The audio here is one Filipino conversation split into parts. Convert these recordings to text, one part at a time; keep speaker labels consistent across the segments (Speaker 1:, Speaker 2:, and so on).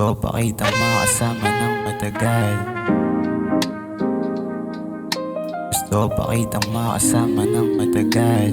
Speaker 1: Gusto pa kitang makasama ng matagal. Gusto pa kitang makasama ng matagal.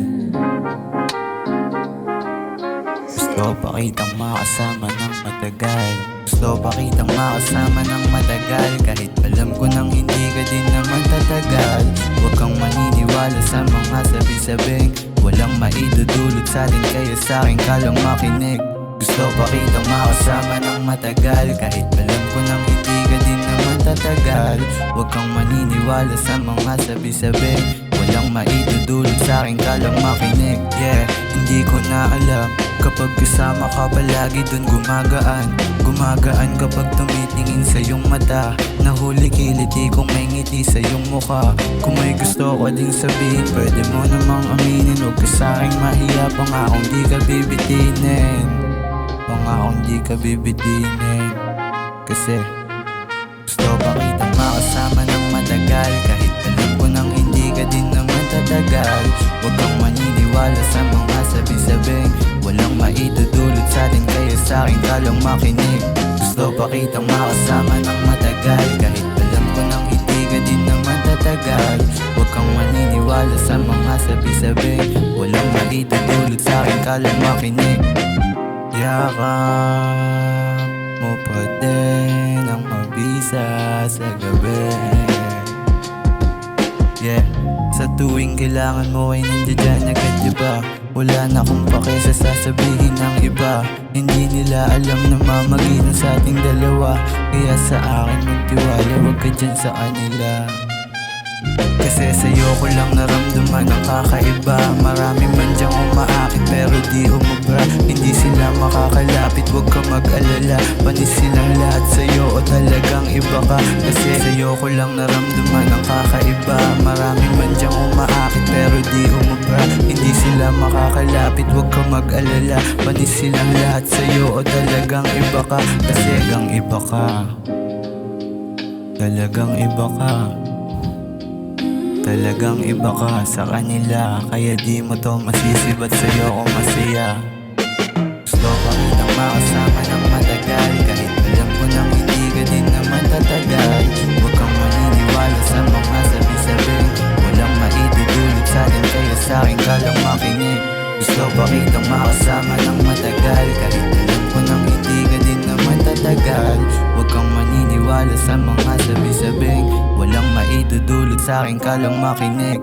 Speaker 1: Gusto pa kitang makasama ng matagal. Gusto pa kitang makasama ng matagal. Kahit alam ko nang hindi ka din naman tatagal. Huwag kang maniniwala sa mga sabi-sabing walang maidudulot sa'tin, kaya sa'kin ka lang makinig. Gusto pa kitang makasama ng matagal. Kahit alam ko nang hindi ka din naman tatagal. Huwag kang maniniwala sa mga sabi-sabing walang maidudulot sa'kin ka lang makinig. Yeah, hindi ko na alam kapag kasama ka palagi dun gumagaan. Gumagaan kapag tumitingin sa iyong mata. Nahuli kiliti kung may ngiti sa iyong mukha. Kung may gusto ko ding sabihin, pwede mo namang aminin. Huwag ka sa'king mahiya, pangakong di ka bibitinin. Pangakong di ka bibitinin. Kasi gusto pa kitang makasama ng matagal. Kahit alam ko nang hindi ka din naman tatagal. Huwag kang maniniwala sa mga sabi-sabing walang maidudulot sa'tin, kaya sa'kin ka lang makinig. Gusto pa kitang makasama ng matagal. Kahit alam ko nang hindi ka din naman tatagal. Huwag kang maniniwala sa mga sabi-sabing walang maidudulot sa'kin ka lang makinig. Yakap mo pa din ang mabisa sa gabi. Yeah, sa tuwing kailangan mo ay nandiyan agad, diba? Wala na akong pake sa sasabihin ng iba. Hindi nila alam na mamagitan sa ating dalawa. Kaya sa akin magtiwala, wag ka dyan sa kanila. Kasi sa'yo ko lang naramdaman ang kakaiba. Marami man dyang umaakit pero di umubra. Hindi sila makakalapit, wag ka mag-alala. Panis silang lahat sa'yo o talagang iba ka. Kasi sa'yo ko lang naramdaman ang kakaiba. Marami man dyang umaakit pero di umubra. Hindi sila makakalapit, wag ka mag-alala. Panis silang lahat sa'yo o talagang iba ka. Kasi talagang iba ka. Talagang iba ka. Talagang iba ka sa kanila. Kaya di mo to masisibat sa'yo o masaya. Gusto pa kitang makasama ng matagal. Kahit alam ko nang hindi ka din naman tatagal. Huwag kang maniniwala sa mga sabi-sabing walang maidudulot sa'tin, kaya sa'kin ka lang makinig. Gusto pa kitang makasama ng matagal. Kahit alam ko nang hindi ka din naman tatagal. Huwag kang maniniwala sa mga sabi-sabing walang maidudulot sa'kin ka lang makinig.